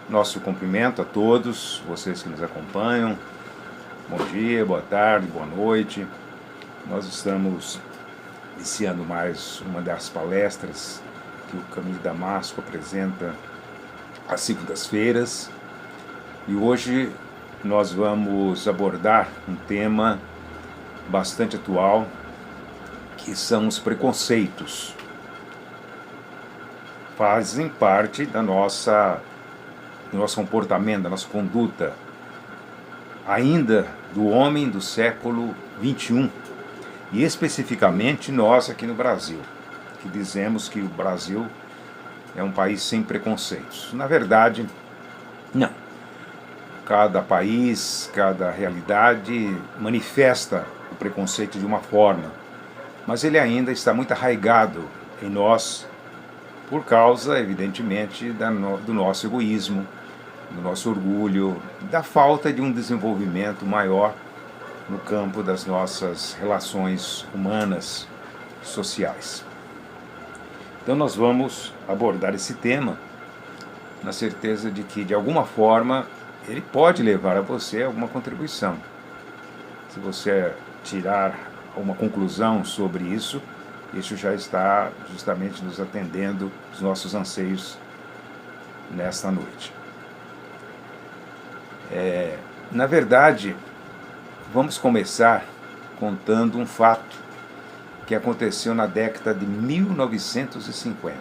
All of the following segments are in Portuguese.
Nosso cumprimento a todos vocês que nos acompanham. Bom dia, boa tarde, boa noite. Nós estamos iniciando mais uma das palestras que o Caminho de Damasco apresenta às segundas-feiras. E hoje nós vamos abordar um tema bastante atual, que são os preconceitos. Fazem parte do nosso comportamento, da nossa conduta, ainda do homem do século XXI, e especificamente nós aqui no Brasil, que dizemos que o Brasil é um país sem preconceitos. Na verdade, não. Cada país, cada realidade manifesta o preconceito de uma forma, mas ele ainda está muito arraigado em nós, por causa, evidentemente, do nosso egoísmo, do nosso orgulho, da falta de um desenvolvimento maior no campo das nossas relações humanas, sociais. Então nós vamos abordar esse tema na certeza de que, de alguma forma, ele pode levar a você alguma contribuição. Se você tirar uma conclusão sobre isso, isso já está justamente nos atendendo os nossos anseios nesta noite. Na verdade, vamos começar contando um fato que aconteceu na década de 1950.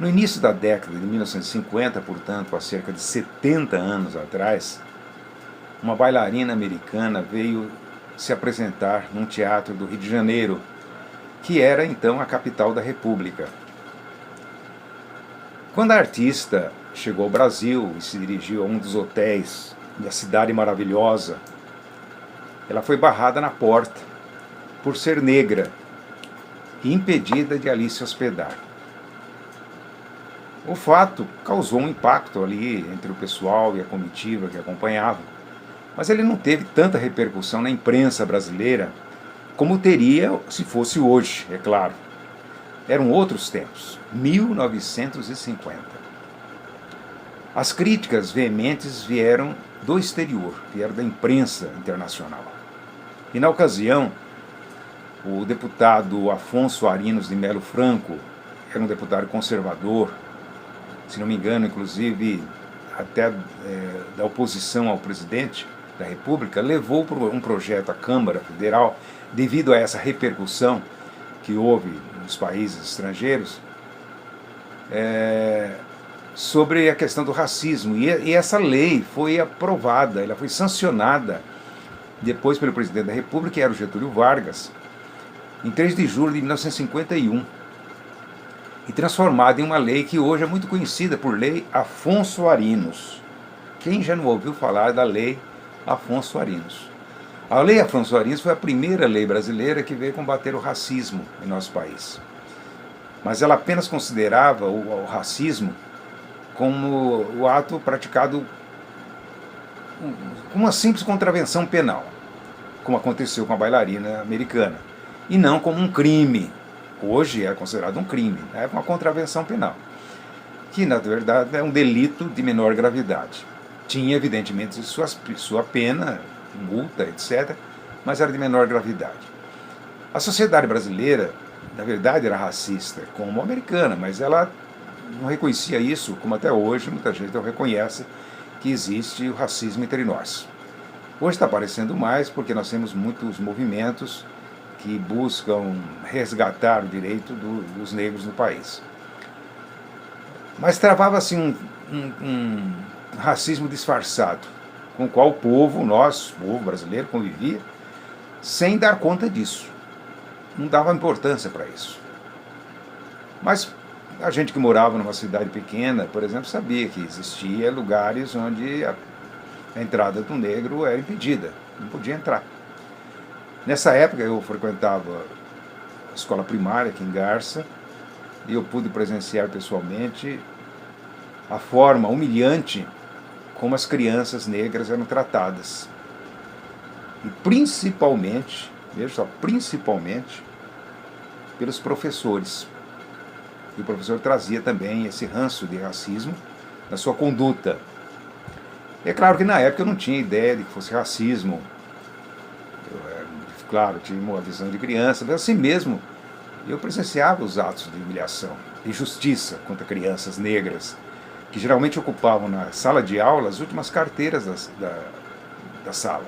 No início da década de 1950, portanto, há cerca de 70 anos atrás, uma bailarina americana veio se apresentar num teatro do Rio de Janeiro, que era então a capital da República. Quando a artista chegou ao Brasil e se dirigiu a um dos hotéis da Cidade Maravilhosa, ela foi barrada na porta por ser negra e impedida de ali se hospedar. O fato causou um impacto ali entre o pessoal e a comitiva que acompanhava, mas ele não teve tanta repercussão na imprensa brasileira como teria se fosse hoje, é claro. Eram outros tempos, 1950. As críticas veementes vieram do exterior, vieram da imprensa internacional. E na ocasião, o deputado Afonso Arinos de Melo Franco, era um deputado conservador, se não me engano, inclusive até da oposição ao presidente da República, levou um projeto à Câmara Federal, devido a essa repercussão que houve nos países estrangeiros, sobre a questão do racismo. E essa lei foi aprovada, ela foi sancionada depois pelo presidente da República, que era o Getúlio Vargas, em 3 de julho de 1951, e transformada em uma lei que hoje é muito conhecida por Lei Afonso Arinos. Quem já não ouviu falar da Lei Afonso Arinos? A Lei Afonso Arinos foi a primeira lei brasileira que veio combater o racismo em nosso país. Mas ela apenas considerava o racismo como o ato praticado como uma simples contravenção penal, como aconteceu com a bailarina americana, e não como um crime. Hoje é considerado um crime, é uma contravenção penal, que na verdade é um delito de menor gravidade. Tinha evidentemente sua pena, multa, etc., mas era de menor gravidade. A sociedade brasileira, na verdade, era racista, como a americana, mas ela não reconhecia isso, como até hoje muita gente não reconhece que existe o racismo entre nós. Hoje está aparecendo mais porque nós temos muitos movimentos que buscam resgatar o direito dos negros no país. Mas travava-se um racismo disfarçado, com o qual o povo brasileiro, convivia sem dar conta disso. Não dava importância para isso. Mas a gente que morava numa cidade pequena, por exemplo, sabia que existia lugares onde a entrada do negro era impedida, não podia entrar. Nessa época eu frequentava a escola primária aqui em Garça, e eu pude presenciar pessoalmente a forma humilhante como as crianças negras eram tratadas. E principalmente, veja só, principalmente pelos professores. E o professor trazia também esse ranço de racismo na sua conduta. É claro que na época eu não tinha ideia de que fosse racismo. Claro, tinha uma visão de criança, mas assim mesmo eu presenciava os atos de humilhação, de injustiça contra crianças negras, que geralmente ocupavam na sala de aula as últimas carteiras da sala.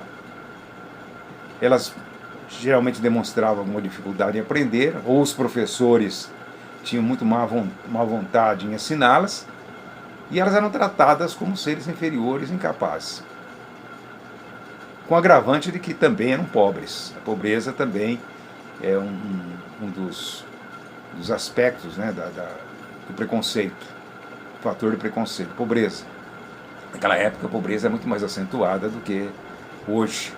Elas geralmente demonstravam alguma dificuldade em aprender, ou os professores tinham muito má vontade em ensiná-las, e elas eram tratadas como seres inferiores e incapazes. Com o agravante de que também eram pobres. A pobreza também é um dos aspectos, né, do preconceito, fator de preconceito, pobreza. Naquela época a pobreza é muito mais acentuada do que hoje.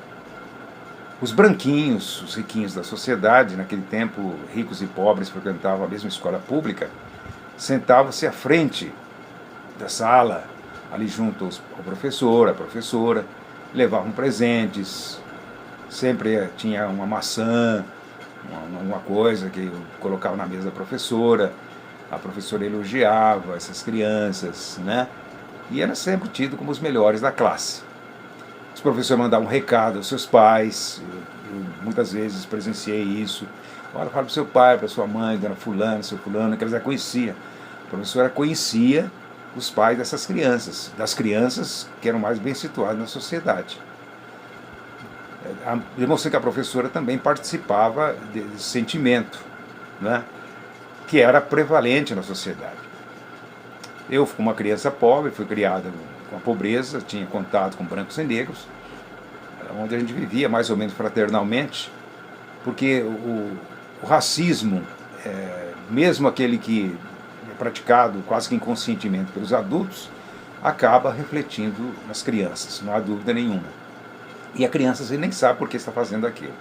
Os branquinhos, os riquinhos da sociedade, naquele tempo ricos e pobres frequentavam a mesma escola pública, sentavam-se à frente da sala, ali junto ao professor, à professora, levavam presentes, sempre tinha uma maçã, alguma coisa que eu colocava na mesa da professora, a professora elogiava essas crianças, né? E era sempre tido como os melhores da classe. Os professores mandavam um recado aos seus pais, eu muitas vezes presenciei isso. Olha, fala para o seu pai, para sua mãe, dona fulano, seu fulano, que eles já conheciam. A professora conhecia os pais dessas crianças, das crianças que eram mais bem situadas na sociedade. Demonstrei que a professora também participava desse sentimento, né, que era prevalente na sociedade. Eu, como uma criança pobre, fui criada com a pobreza, tinha contato com brancos e negros, onde a gente vivia mais ou menos fraternalmente, porque o racismo, mesmo aquele que é praticado quase que inconscientemente pelos adultos, acaba refletindo nas crianças, não há dúvida nenhuma. E a criança você nem sabe por que está fazendo aquilo.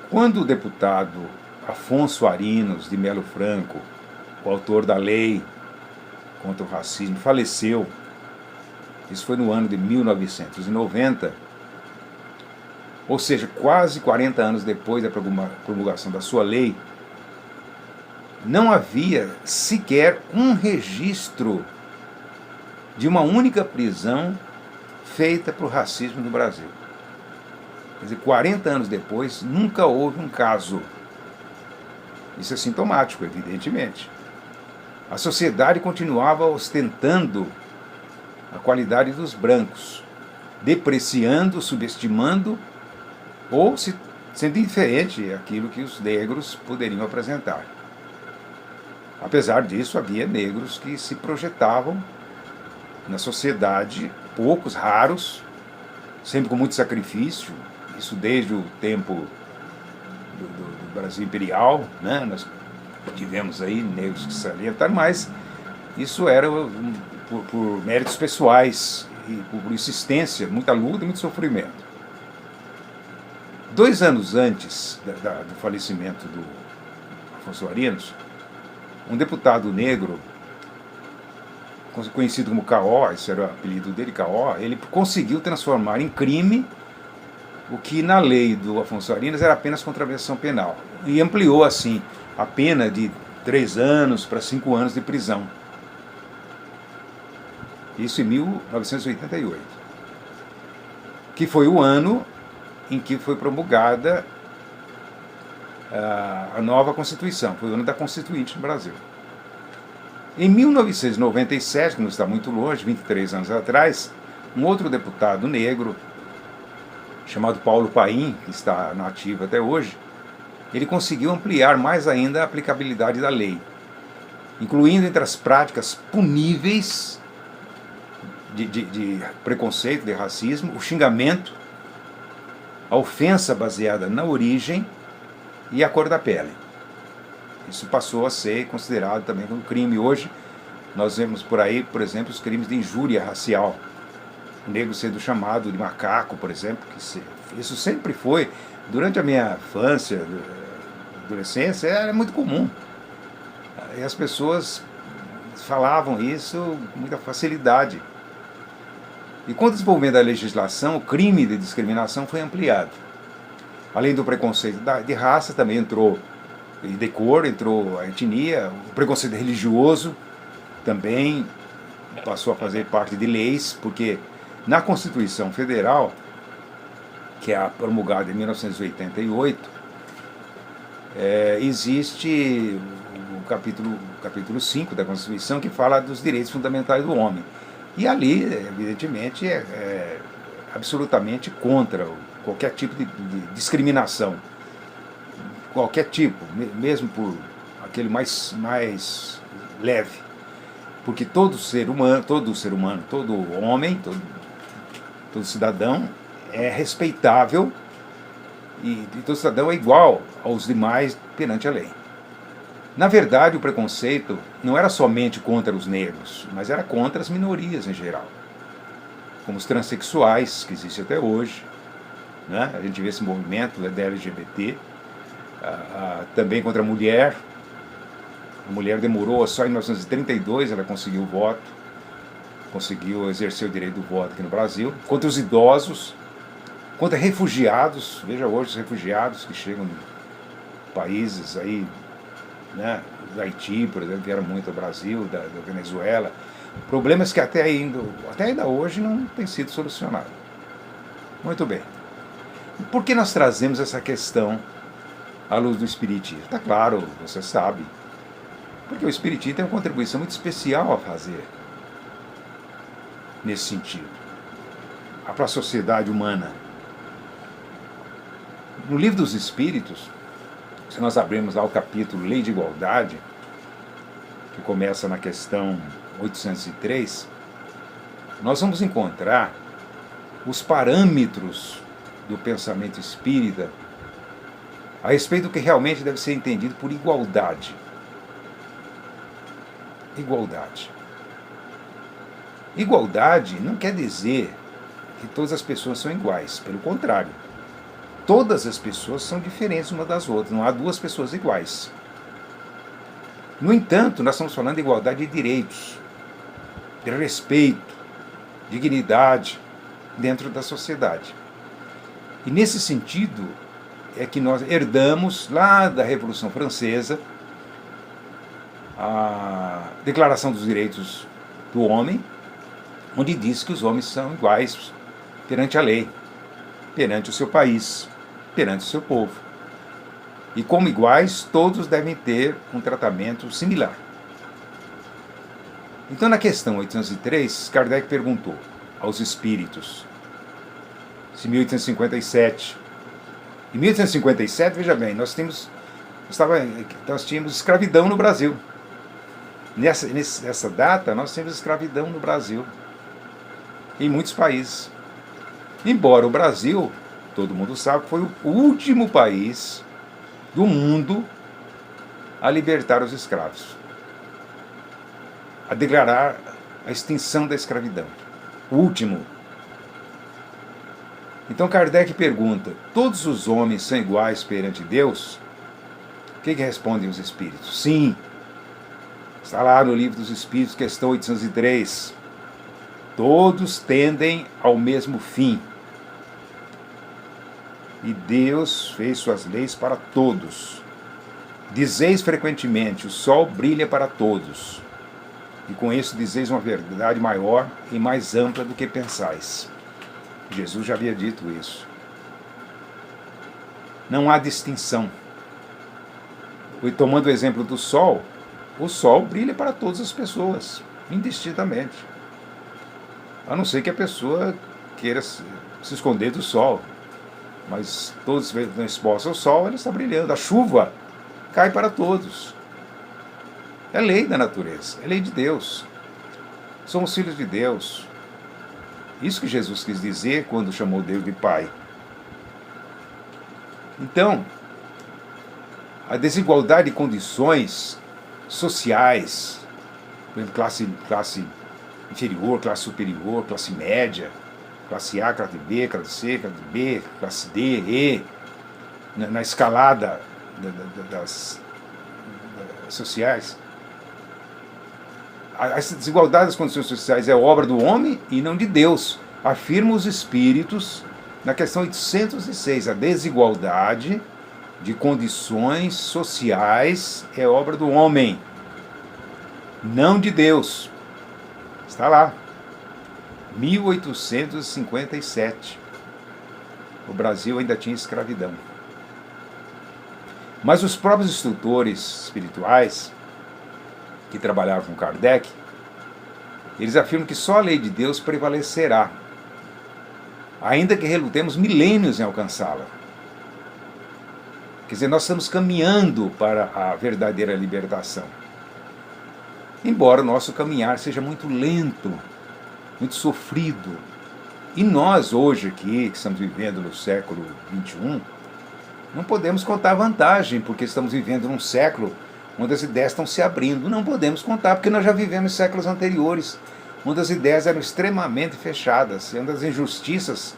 Quando o deputado Afonso Arinos de Melo Franco, o autor da lei contra o racismo, faleceu, isso foi no ano de 1990, ou seja, quase 40 anos depois da promulgação da sua lei, não havia sequer um registro de uma única prisão feita por racismo no Brasil. Quer dizer, 40 anos depois, nunca houve um caso. Isso é sintomático, evidentemente. A sociedade continuava ostentando a qualidade dos brancos, depreciando, subestimando ou sendo indiferente àquilo que os negros poderiam apresentar. Apesar disso, havia negros que se projetavam na sociedade, poucos, raros, sempre com muito sacrifício, isso desde o tempo do Brasil Imperial, né? Nós tivemos aí negros que se salientaram, mas isso era por méritos pessoais e por insistência, muita luta e muito sofrimento. 2 anos antes do falecimento do Afonso Arinos, um deputado negro, conhecido como Caó, esse era o apelido dele, Caó, ele conseguiu transformar em crime o que na lei do Afonso Arinos era apenas contravenção penal. E ampliou assim a pena de 3 anos para 5 anos de prisão. Isso em 1988. Que foi o ano em que foi promulgada a nova Constituição, foi o ano da Constituinte no Brasil. Em 1997, que não está muito longe, 23 anos atrás, um outro deputado negro, chamado Paulo Paim, que está na ativa até hoje, ele conseguiu ampliar mais ainda a aplicabilidade da lei, incluindo entre as práticas puníveis de preconceito, de racismo, o xingamento, a ofensa baseada na origem e a cor da pele. Isso passou a ser considerado também como crime. Hoje nós vemos por aí, por exemplo, os crimes de injúria racial. O negro sendo chamado de macaco, por exemplo, isso sempre foi, durante a minha infância, adolescência, era muito comum. E as pessoas falavam isso com muita facilidade. E com o desenvolvimento da legislação, o crime de discriminação foi ampliado. Além do preconceito de raça, também entrou, e de cor, entrou a etnia, o preconceito religioso, também passou a fazer parte de leis, porque na Constituição Federal, que é promulgada em 1988, existe o capítulo 5 da Constituição, que fala dos direitos fundamentais do homem. E ali, evidentemente, é absolutamente contra qualquer tipo de discriminação. Qualquer tipo, mesmo por aquele mais leve. Porque todo homem, todo cidadão é respeitável e todo cidadão é igual aos demais perante a lei. Na verdade, o preconceito não era somente contra os negros, mas era contra as minorias em geral, como os transexuais, que existem até hoje, né? A gente vê esse movimento da LGBT, também contra a mulher. A mulher demorou, só em 1932 ela conseguiu o voto, conseguiu exercer o direito do voto aqui no Brasil, contra os idosos, contra refugiados. Veja hoje os refugiados que chegam de países aí, né, do Haiti, por exemplo, vieram muito ao Brasil, da Venezuela. Problemas que até ainda hoje não têm sido solucionados. Muito bem. Por que nós trazemos essa questão à luz do Espiritismo? Está claro, você sabe. Porque o Espiritismo tem uma contribuição muito especial a fazer nesse sentido, para a sociedade humana. No Livro dos Espíritos, se nós abrirmos lá o capítulo Lei de Igualdade, que começa na questão 803, nós vamos encontrar os parâmetros do pensamento espírita a respeito do que realmente deve ser entendido por igualdade. Igualdade. Igualdade não quer dizer que todas as pessoas são iguais, pelo contrário. Todas as pessoas são diferentes umas das outras, não há duas pessoas iguais. No entanto, nós estamos falando de igualdade de direitos, de respeito, dignidade dentro da sociedade. E nesse sentido é que nós herdamos lá da Revolução Francesa a Declaração dos Direitos do Homem, onde diz que os homens são iguais perante a lei, perante o seu país, perante o seu povo. E como iguais, todos devem ter um tratamento similar. Então, na questão 803, Kardec perguntou aos espíritos, se 1857. Em 1857, veja bem, nós tínhamos escravidão no Brasil. Nessa data, nós temos escravidão no Brasil, em muitos países. Embora o Brasil, todo mundo sabe, foi o último país do mundo a libertar os escravos, a declarar a extinção da escravidão. O último. Então Kardec pergunta, todos os homens são iguais perante Deus? O que respondem os espíritos? Sim. Está lá no Livro dos Espíritos, questão 803. Todos tendem ao mesmo fim. E Deus fez suas leis para todos. Dizeis frequentemente, o sol brilha para todos. E com isso dizeis uma verdade maior e mais ampla do que pensais. Jesus já havia dito isso. Não há distinção. E tomando o exemplo do sol, o sol brilha para todas as pessoas, indistintamente. A não ser que a pessoa queira se esconder do sol. Mas todos estão expostos ao sol, ele está brilhando. A chuva cai para todos. É lei da natureza, é lei de Deus. Somos filhos de Deus. Isso que Jesus quis dizer quando chamou Deus de Pai. Então, a desigualdade de condições sociais, por exemplo, classe inferior, classe superior, classe média, classe A, classe B, classe C, classe B, classe D, E, na escalada das sociais. A desigualdade das condições sociais é obra do homem e não de Deus. Afirmam os espíritos na questão 806. A desigualdade de condições sociais é obra do homem, não de Deus. Está lá, 1857. O Brasil ainda tinha escravidão. Mas os próprios instrutores espirituais que trabalhavam com Kardec, eles afirmam que só a lei de Deus prevalecerá, ainda que relutemos milênios em alcançá-la. Quer dizer, nós estamos caminhando para a verdadeira libertação. Embora o nosso caminhar seja muito lento, muito sofrido. E nós, hoje aqui, que estamos vivendo no século XXI, não podemos contar vantagem, porque estamos vivendo num século onde as ideias estão se abrindo. Não podemos contar, porque nós já vivemos séculos anteriores, onde as ideias eram extremamente fechadas, onde as injustiças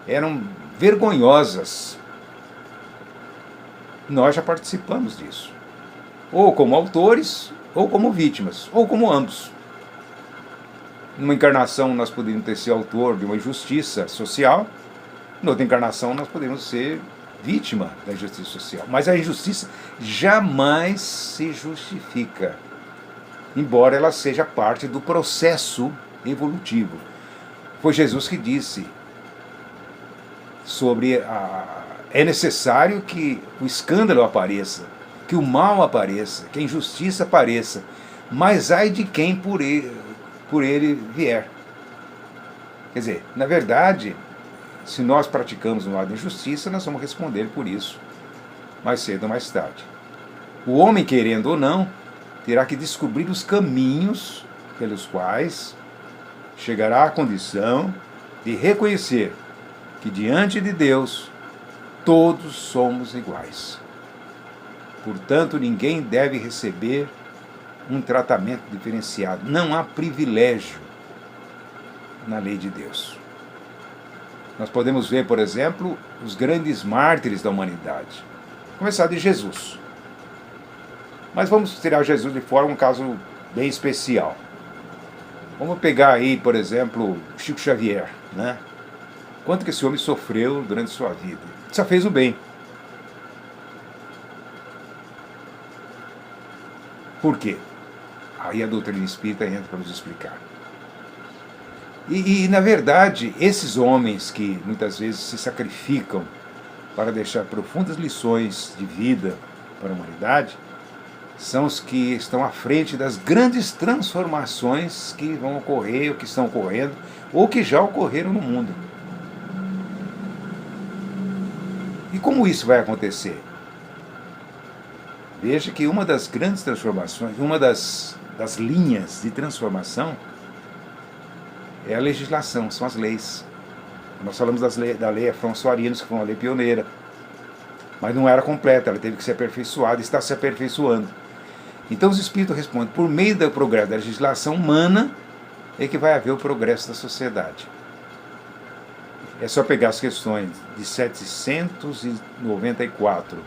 eram vergonhosas. Nós já participamos disso, ou como autores, ou como vítimas, ou como ambos. Numa encarnação nós poderíamos ter sido autor de uma injustiça social, noutra encarnação nós poderíamos ser vítima da injustiça social. Mas a injustiça jamais se justifica, embora ela seja parte do processo evolutivo. Foi Jesus que disse sobre é necessário que o escândalo apareça, que o mal apareça, que a injustiça apareça, mas ai de quem por ele vier. Quer dizer, na verdade, se nós praticamos um lado de injustiça, nós vamos responder por isso, mais cedo ou mais tarde. O homem, querendo ou não, terá que descobrir os caminhos pelos quais chegará à condição de reconhecer que diante de Deus todos somos iguais. Portanto, ninguém deve receber um tratamento diferenciado. Não há privilégio na lei de Deus. Nós podemos ver, por exemplo, os grandes mártires da humanidade. Começar de Jesus. Mas vamos tirar Jesus de fora, um caso bem especial. Vamos pegar aí, por exemplo, Chico Xavier, né? Quanto que esse homem sofreu durante sua vida. Só fez o bem. Por quê? Aí a doutrina espírita entra para nos explicar. E, na verdade, esses homens que muitas vezes se sacrificam para deixar profundas lições de vida para a humanidade, são os que estão à frente das grandes transformações que vão ocorrer, ou que estão ocorrendo, ou que já ocorreram no mundo. E como isso vai acontecer? Veja que uma das grandes transformações, uma das linhas de transformação é a legislação, são as leis. Nós falamos da lei Afonso Arinos, que foi uma lei pioneira, mas não era completa, ela teve que ser aperfeiçoada e está se aperfeiçoando. Então os espíritos respondem, por meio do progresso da legislação humana é que vai haver o progresso da sociedade. É só pegar as questões de 794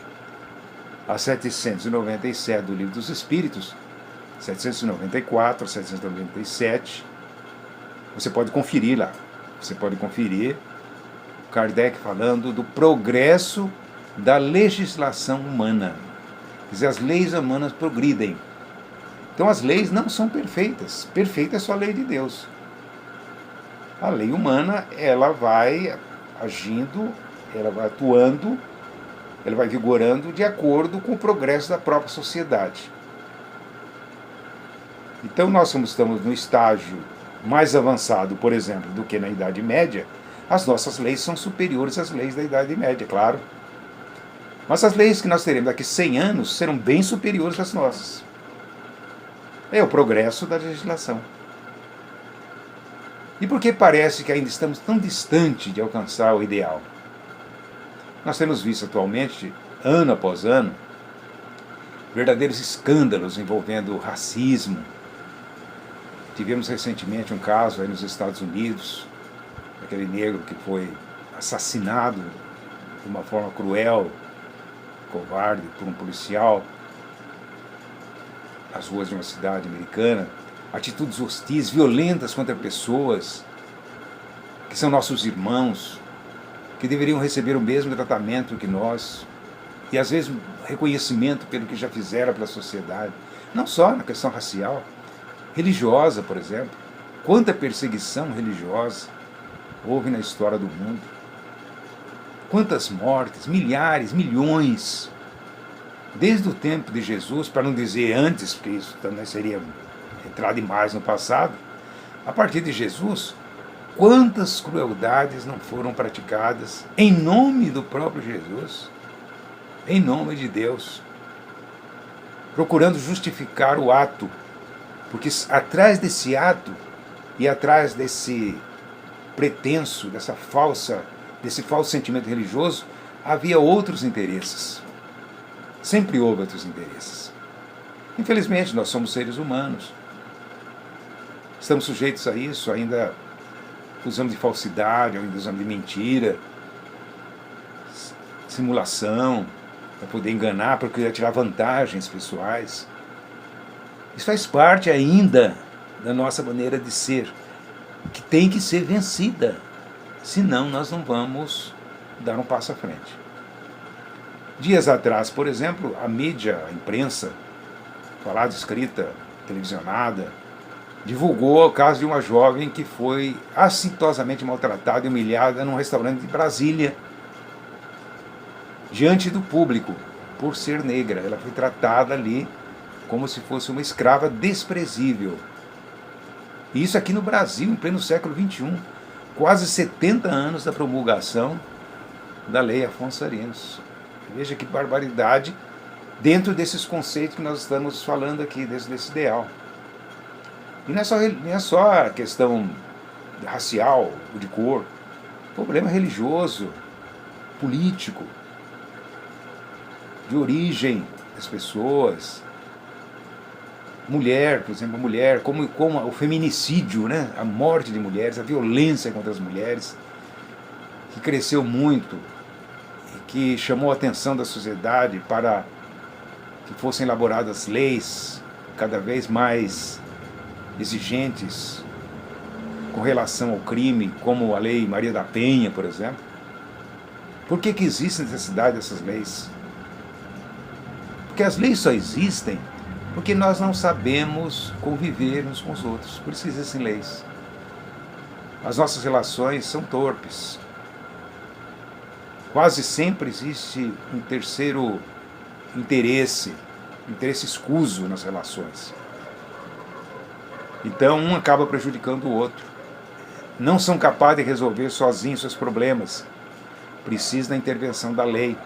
a 797 do Livro dos Espíritos, 794, 797, você pode conferir lá. Você pode conferir Kardec falando do progresso da legislação humana. Quer dizer, as leis humanas progridem. Então as leis não são perfeitas. Perfeita é só a lei de Deus. A lei humana, ela vai agindo, ela vai atuando, ela vai vigorando de acordo com o progresso da própria sociedade. Então nós estamos no estágio mais avançado, por exemplo, do que na Idade Média. As nossas leis são superiores às leis da Idade Média, claro. Mas as leis que nós teremos daqui a 100 anos serão bem superiores às nossas. É o progresso da legislação. E por que parece que ainda estamos tão distante de alcançar o ideal? Nós temos visto atualmente, ano após ano, verdadeiros escândalos envolvendo o racismo. Tivemos recentemente um caso aí nos Estados Unidos, aquele negro que foi assassinado de uma forma cruel, covarde, por um policial, nas ruas de uma cidade americana. Atitudes hostis, violentas contra pessoas que são nossos irmãos, que deveriam receber o mesmo tratamento que nós, e às vezes reconhecimento pelo que já fizeram pela sociedade, não só na questão racial, religiosa, por exemplo. Quanta perseguição religiosa houve na história do mundo. Quantas mortes, milhares, milhões. Desde o tempo de Jesus, para não dizer antes, porque isso também seria entrar demais no passado, a partir de Jesus, quantas crueldades não foram praticadas em nome do próprio Jesus, em nome de Deus, procurando justificar o ato, porque atrás desse ato e atrás desse pretenso, desse falso sentimento religioso, havia outros interesses. Sempre houve outros interesses. Infelizmente, nós somos seres humanos. Estamos sujeitos a isso, ainda usamos de falsidade, ainda usamos de mentira, simulação, para poder enganar, para querer tirar vantagens pessoais. Isso faz parte ainda da nossa maneira de ser, que tem que ser vencida, senão nós não vamos dar um passo à frente. Dias atrás, por exemplo, a mídia, a imprensa, falada, escrita, televisionada, divulgou o caso de uma jovem que foi assintosamente maltratada e humilhada num restaurante de Brasília, diante do público, por ser negra. Ela foi tratada ali como se fosse uma escrava desprezível. E isso aqui no Brasil, em pleno século XXI, quase 70 anos da promulgação da Lei Afonso Arinos. Veja que barbaridade dentro desses conceitos que nós estamos falando aqui, desse ideal. E não é só a questão racial ou de cor, problema religioso, político, de origem das pessoas. Mulher, por exemplo, a mulher, como o feminicídio, né? A morte de mulheres, a violência contra as mulheres, que cresceu muito e que chamou a atenção da sociedade para que fossem elaboradas leis cada vez mais exigentes com relação ao crime, como a Lei Maria da Penha, por exemplo. Por que existe necessidade dessas leis? Porque as leis só existem porque nós não sabemos conviver uns com os outros. Por isso existem leis. As nossas relações são torpes. Quase sempre existe um terceiro interesse escuso nas relações. Então um acaba prejudicando o outro. Não são capazes de resolver sozinhos seus problemas. Precisa da intervenção da lei.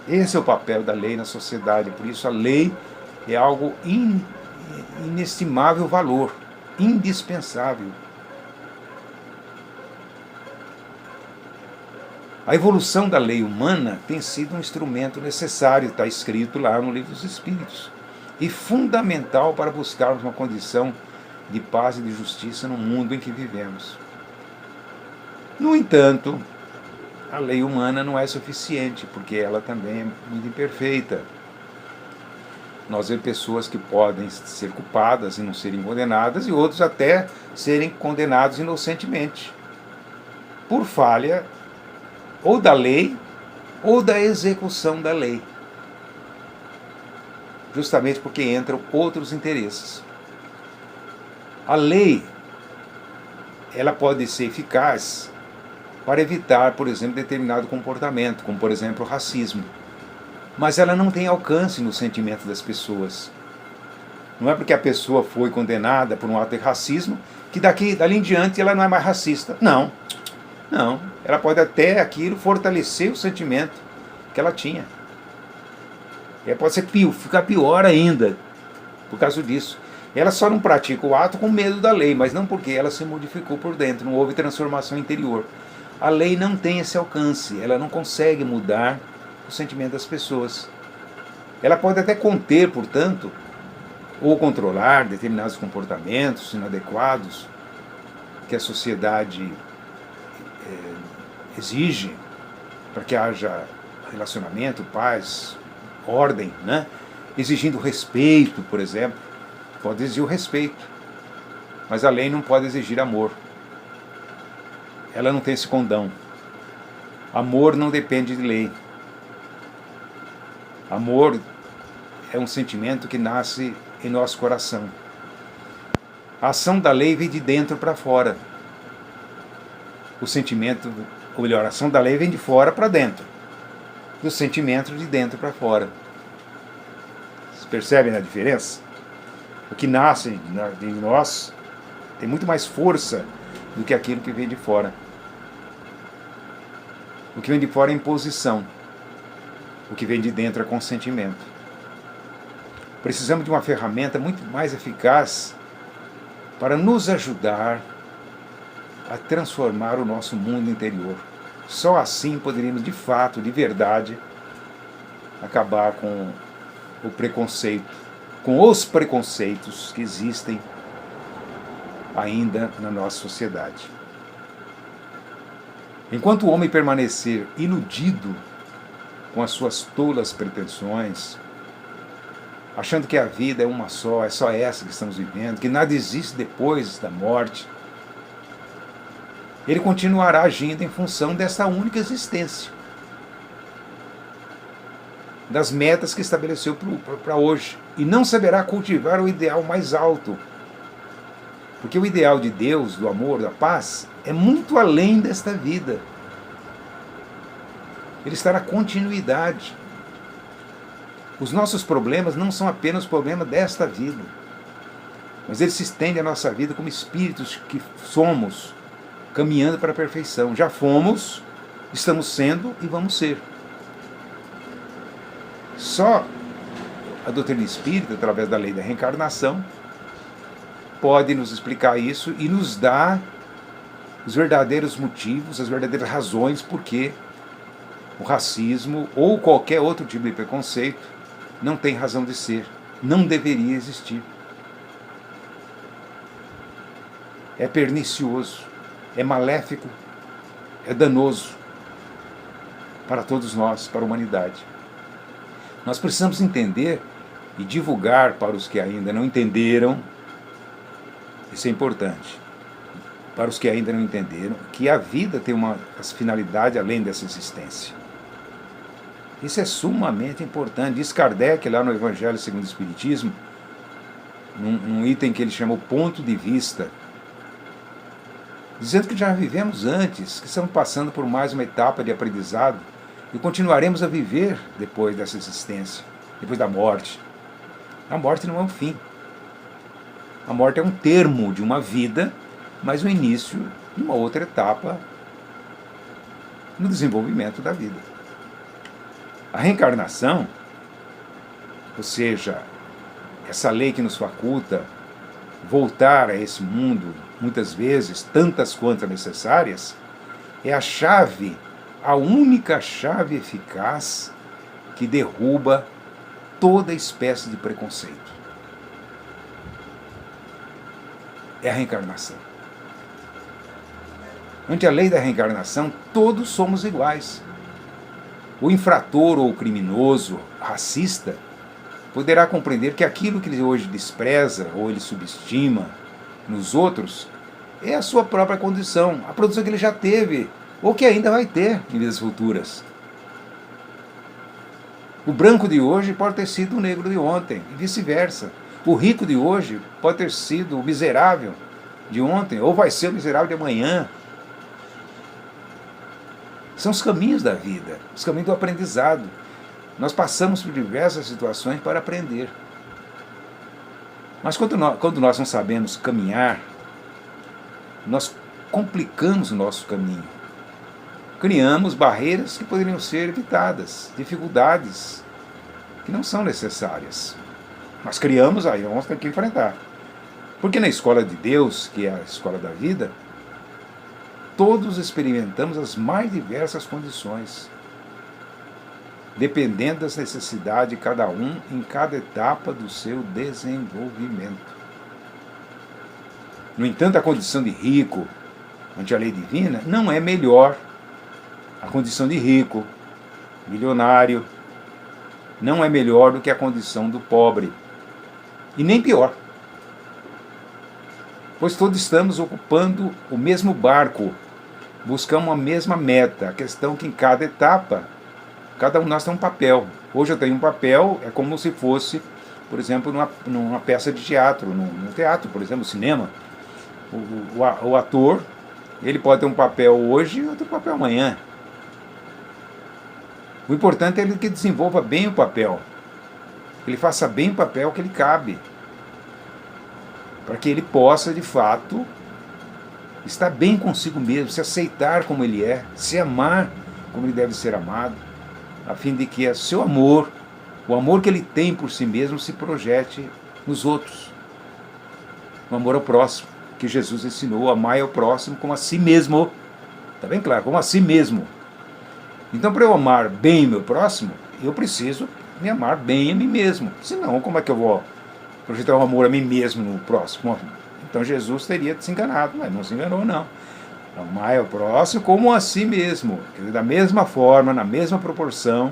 Esse é o papel da lei na sociedade. Por isso a lei é algo inestimável valor, indispensável. A evolução da lei humana tem sido um instrumento necessário, está escrito lá no Livro dos Espíritos, e fundamental para buscarmos uma condição de paz e de justiça no mundo em que vivemos. No entanto, a lei humana não é suficiente, porque ela também é muito imperfeita. Nós vemos pessoas que podem ser culpadas e não serem condenadas, e outros até serem condenados inocentemente, por falha ou da lei ou da execução da lei, justamente porque entram outros interesses. A lei, ela pode ser eficaz para evitar, por exemplo, determinado comportamento, como por exemplo o racismo. Mas ela não tem alcance no sentimento das pessoas. Não é porque a pessoa foi condenada por um ato de racismo que dali em diante ela não é mais racista. Não. Ela pode até aquilo fortalecer o sentimento que ela tinha. E pode ficar pior ainda por causa disso. Ela só não pratica o ato com medo da lei, mas não porque ela se modificou por dentro, não houve transformação interior. A lei não tem esse alcance, ela não consegue mudar o sentimento das pessoas. Ela pode até conter, portanto, ou controlar determinados comportamentos inadequados que a sociedade exige para que haja relacionamento, paz, ordem, né? Exigindo respeito, por exemplo. Pode exigir o respeito, mas a lei não pode exigir amor. Ela não tem esse condão. Amor não depende de lei. Amor é um sentimento que nasce em nosso coração. A ação da lei vem de dentro para fora. O sentimento, ou melhor, a ação da lei vem de fora para dentro. Do sentimento de dentro para fora. Vocês percebem a diferença? O que nasce de nós tem muito mais força do que aquilo que vem de fora. O que vem de fora é imposição. O que vem de dentro é consentimento. Precisamos de uma ferramenta muito mais eficaz para nos ajudar a transformar o nosso mundo interior. Só assim poderíamos, de fato, de verdade, acabar com o preconceito, com os preconceitos que existem ainda na nossa sociedade. Enquanto o homem permanecer iludido com as suas tolas pretensões, achando que a vida é uma só, é só essa que estamos vivendo, que nada existe depois da morte, ele continuará agindo em função dessa única existência, das metas que estabeleceu para hoje, e não saberá cultivar o ideal mais alto, porque o ideal de Deus, do amor, da paz, é muito além desta vida. Ele está na continuidade. Os nossos problemas não são apenas problemas desta vida, mas eles se estendem à nossa vida como espíritos que somos, caminhando para a perfeição. Já fomos, estamos sendo e vamos ser. Só a doutrina espírita, através da lei da reencarnação, pode nos explicar isso e nos dar os verdadeiros motivos, as verdadeiras razões por que o racismo ou qualquer outro tipo de preconceito não tem razão de ser, não deveria existir. É pernicioso, é maléfico, é danoso para todos nós, para a humanidade. Nós precisamos entender e divulgar para os que ainda não entenderam, isso é importante, para os que ainda não entenderam, que a vida tem uma finalidade além dessa existência. Isso é sumamente importante. Diz Kardec, lá no Evangelho segundo o Espiritismo, num item que ele chamou ponto de vista, dizendo que já vivemos antes, que estamos passando por mais uma etapa de aprendizado e continuaremos a viver depois dessa existência, depois da morte. A morte não é um fim. A morte é um termo de uma vida, mas o início de uma outra etapa no desenvolvimento da vida. A reencarnação, ou seja, essa lei que nos faculta voltar a esse mundo, muitas vezes, tantas quanto necessárias, é a chave, a única chave eficaz que derruba toda espécie de preconceito. É a reencarnação. Ante a lei da reencarnação, todos somos iguais. O infrator ou o criminoso, racista, poderá compreender que aquilo que ele hoje despreza ou ele subestima nos outros é a sua própria condição, a produção que ele já teve ou que ainda vai ter em vidas futuras. O branco de hoje pode ter sido o negro de ontem e vice-versa. O rico de hoje pode ter sido o miserável de ontem ou vai ser o miserável de amanhã. São os caminhos da vida, os caminhos do aprendizado. Nós passamos por diversas situações para aprender. Mas quando nós não sabemos caminhar, nós complicamos o nosso caminho. Criamos barreiras que poderiam ser evitadas, dificuldades que não são necessárias. Nós criamos, aí vamos ter que enfrentar. Porque na escola de Deus, que é a escola da vida, todos experimentamos as mais diversas condições, dependendo das necessidades de cada um em cada etapa do seu desenvolvimento. No entanto, a condição de rico, ante a lei divina, não é melhor. A condição de rico, milionário, não é melhor do que a condição do pobre. E nem pior. Pois todos estamos ocupando o mesmo barco, buscamos a mesma meta. A questão é que em cada etapa, cada um de nós tem um papel. Hoje eu tenho um papel, é como se fosse por exemplo, numa peça de teatro, num teatro, por exemplo, no cinema. O ator, ele pode ter um papel hoje e outro papel amanhã. O importante é ele que desenvolva bem o papel, que ele faça bem o papel que ele cabe, para que ele possa, de fato, estar bem consigo mesmo, se aceitar como ele é, se amar como ele deve ser amado, a fim de que o seu amor, o amor que ele tem por si mesmo, se projete nos outros. O amor ao próximo, que Jesus ensinou, amar ao próximo como a si mesmo. Está bem claro, como a si mesmo. Então, para eu amar bem meu próximo, eu preciso me amar bem a mim mesmo. Senão, como é que eu vou projetar um amor a mim mesmo no próximo? Então Jesus teria se enganado, mas não se enganou, não. Amar ao próximo como a si mesmo. Quer dizer, da mesma forma, na mesma proporção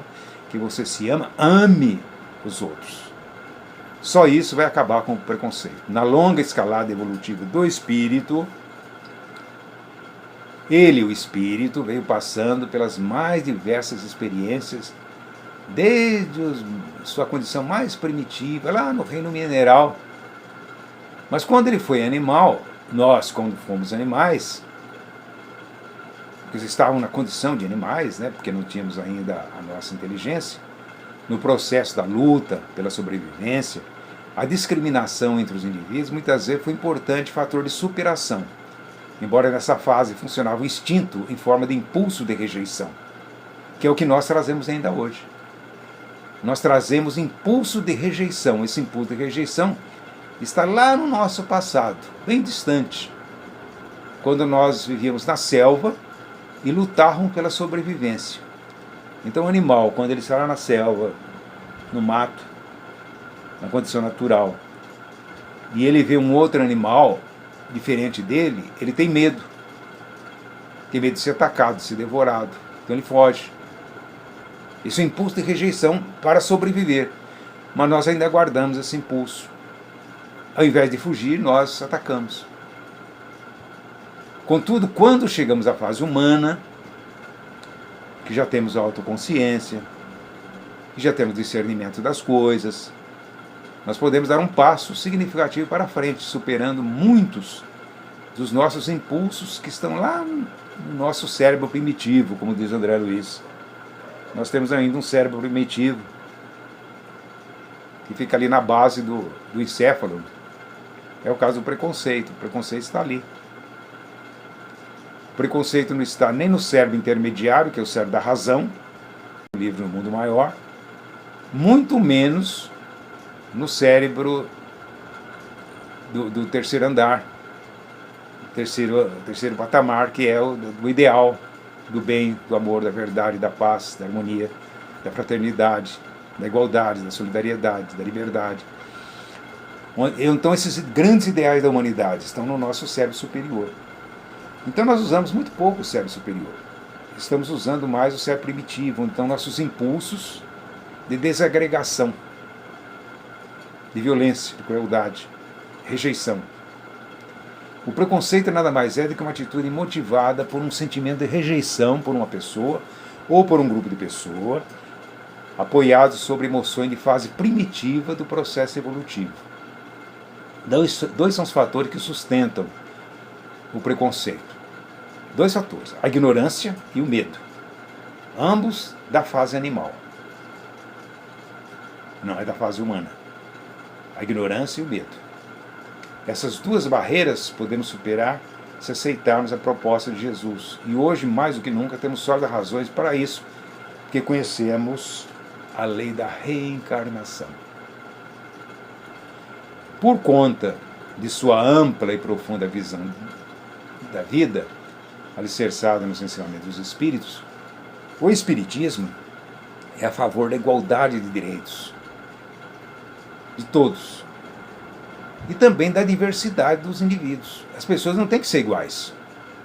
que você se ama, ame os outros. Só isso vai acabar com o preconceito. Na longa escalada evolutiva do espírito, o espírito, veio passando pelas mais diversas experiências, desde sua condição mais primitiva, lá no reino mineral. Mas quando ele foi animal, nós, quando fomos animais, porque estavam na condição de animais, né, porque não tínhamos ainda a nossa inteligência, no processo da luta pela sobrevivência, a discriminação entre os indivíduos muitas vezes foi um importante fator de superação, embora nessa fase funcionava o instinto em forma de impulso de rejeição, que é o que nós trazemos ainda hoje. Nós trazemos impulso de rejeição. Esse impulso de rejeição está lá no nosso passado, bem distante, quando nós vivíamos na selva e lutavam pela sobrevivência. Então o animal, quando ele está lá na selva, no mato, na condição natural, e ele vê um outro animal diferente dele, ele tem medo. Tem medo de ser atacado, de ser devorado. Então ele foge. Isso é um impulso de rejeição para sobreviver. Mas nós ainda guardamos esse impulso. Ao invés de fugir, nós atacamos. Contudo, quando chegamos à fase humana, que já temos autoconsciência, que já temos discernimento das coisas, nós podemos dar um passo significativo para frente, superando muitos dos nossos impulsos que estão lá no nosso cérebro primitivo, como diz André Luiz. Nós temos ainda um cérebro primitivo que fica ali na base do encéfalo. É o caso do preconceito. O preconceito está ali. O preconceito não está nem no cérebro intermediário, que é o cérebro da razão, o livro No Mundo Maior, muito menos no cérebro do terceiro andar, terceiro patamar, que é o do ideal, do bem, do amor, da verdade, da paz, da harmonia, da fraternidade, da igualdade, da solidariedade, da liberdade. Então esses grandes ideais da humanidade estão no nosso cérebro superior. Então nós usamos muito pouco o cérebro superior. Estamos usando mais o cérebro primitivo, então nossos impulsos de desagregação, de violência, de crueldade, rejeição. O preconceito nada mais é do que uma atitude motivada por um sentimento de rejeição por uma pessoa ou por um grupo de pessoas, apoiados sobre emoções de fase primitiva do processo evolutivo. Dois são os fatores que sustentam o preconceito. Dois fatores, a ignorância e o medo. Ambos da fase animal. Não é da fase humana. A ignorância e o medo. Essas duas barreiras podemos superar se aceitarmos a proposta de Jesus. E hoje, mais do que nunca, temos sólidas razões para isso, porque conhecemos a lei da reencarnação. Por conta de sua ampla e profunda visão da vida, alicerçada nos ensinamentos dos espíritos, o espiritismo é a favor da igualdade de direitos de todos e também da diversidade dos indivíduos. As pessoas não têm que ser iguais,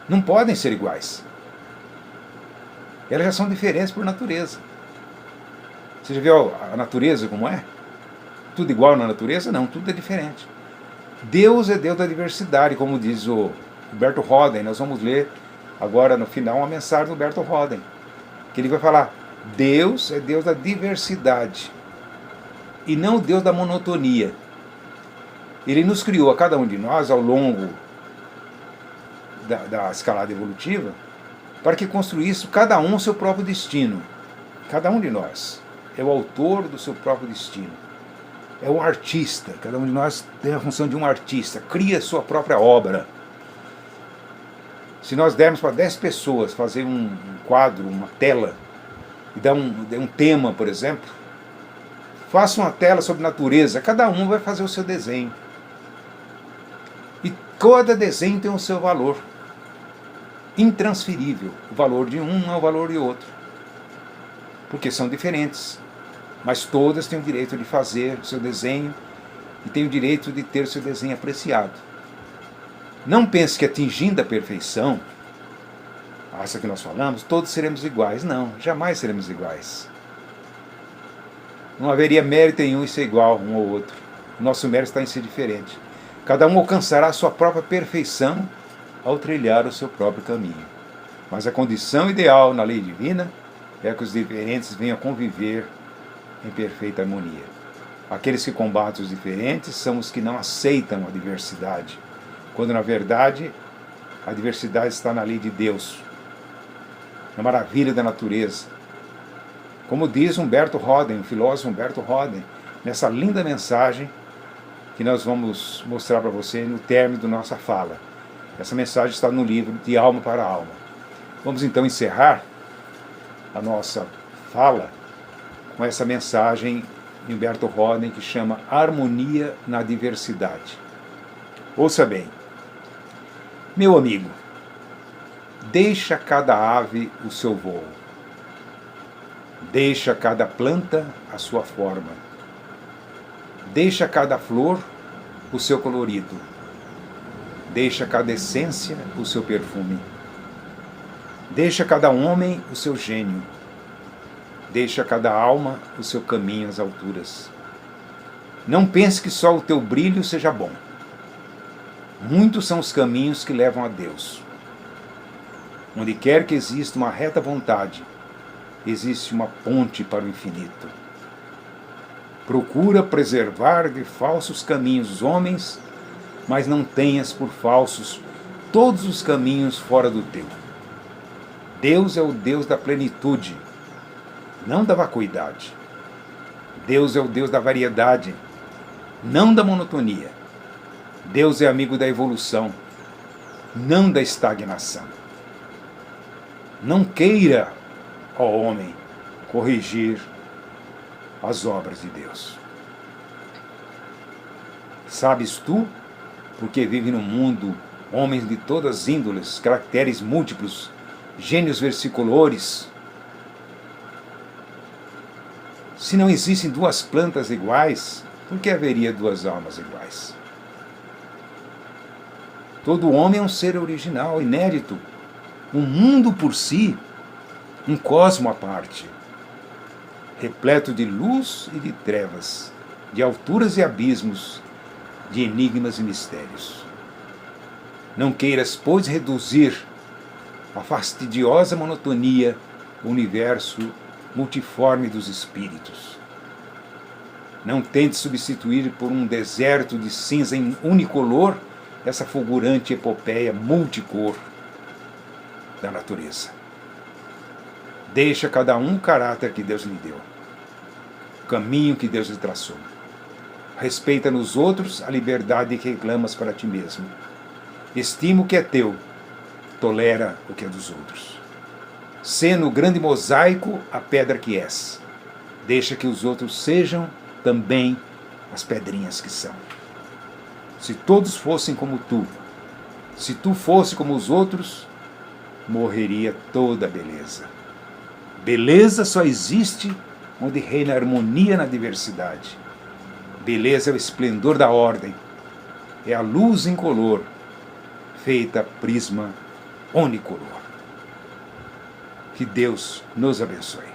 não podem ser iguais. Elas já são diferentes por natureza. Você já viu a natureza como é? Tudo igual na natureza? Não, tudo é diferente. Deus é Deus da diversidade, como diz o Humberto Roden. Nós vamos ler agora no final uma mensagem do Humberto Roden, que ele vai falar: Deus é Deus da diversidade. e não o Deus da monotonia. Ele nos criou a cada um de nós ao longo da escalada evolutiva para que construísse cada um o seu próprio destino. Cada um de nós é o autor do seu próprio destino. É o artista. Cada um de nós tem a função de um artista. Cria sua própria obra. Se nós dermos para 10 pessoas fazer um quadro, uma tela, e dar um tema, por exemplo, faça uma tela sobre natureza, cada um vai fazer o seu desenho. E cada desenho tem o seu valor. Intransferível. O valor de um não é o valor de outro. Porque são diferentes. Mas todas têm o direito de fazer o seu desenho e têm o direito de ter o seu desenho apreciado. Não pense que atingindo a perfeição, essa que nós falamos, todos seremos iguais. Não, jamais seremos iguais. Não haveria mérito em um em ser igual um ao outro. O nosso mérito está em ser diferente. Cada um alcançará a sua própria perfeição ao trilhar o seu próprio caminho. Mas a condição ideal na lei divina é que os diferentes venham a conviver em perfeita harmonia. Aqueles que combatem os diferentes são os que não aceitam a diversidade, quando na verdade a diversidade está na lei de Deus, na maravilha da natureza. Como diz Humberto Roden, o filósofo Humberto Roden, nessa linda mensagem que nós vamos mostrar para você no término da nossa fala. Essa mensagem está no livro De Alma para Alma. Vamos então encerrar a nossa fala com essa mensagem de Humberto Roden que chama Harmonia na Diversidade. Ouça bem. Meu amigo, deixa cada ave o seu voo. Deixa cada planta a sua forma. Deixa cada flor o seu colorido. Deixa cada essência o seu perfume. Deixa cada homem o seu gênio. Deixa cada alma o seu caminho às alturas. Não pense que só o teu brilho seja bom. Muitos são os caminhos que levam a Deus. Onde quer que exista uma reta vontade, existe uma ponte para o infinito. Procura preservar de falsos caminhos os homens, mas não tenhas por falsos todos os caminhos fora do teu. Deus é o Deus da plenitude, não da vacuidade. Deus é o Deus da variedade, não da monotonia. Deus é amigo da evolução, não da estagnação. Não queira, ó homem, corrigir as obras de Deus. Sabes tu, porque vive no mundo homens de todas as índoles, caracteres múltiplos, gênios versicolores. Se não existem duas plantas iguais, por que haveria duas almas iguais? Todo homem é um ser original, inédito, um mundo por si, um cosmo à parte, repleto de luz e de trevas, de alturas e abismos, de enigmas e mistérios. Não queiras, pois, reduzir a fastidiosa monotonia o universo multiforme dos espíritos. Não tente substituir por um deserto de cinza unicolor essa fulgurante epopeia multicor da natureza. Deixa cada um o caráter que Deus lhe deu, o caminho que Deus lhe traçou. Respeita nos outros a liberdade que reclamas para ti mesmo. Estima o que é teu, tolera o que é dos outros. Sê no grande mosaico a pedra que és. Deixa que os outros sejam também as pedrinhas que são. Se todos fossem como tu, se tu fosse como os outros, morreria toda a beleza. Beleza só existe onde reina a harmonia na diversidade. Beleza é o esplendor da ordem, é a luz incolor, feita prisma unicolor. Que Deus nos abençoe.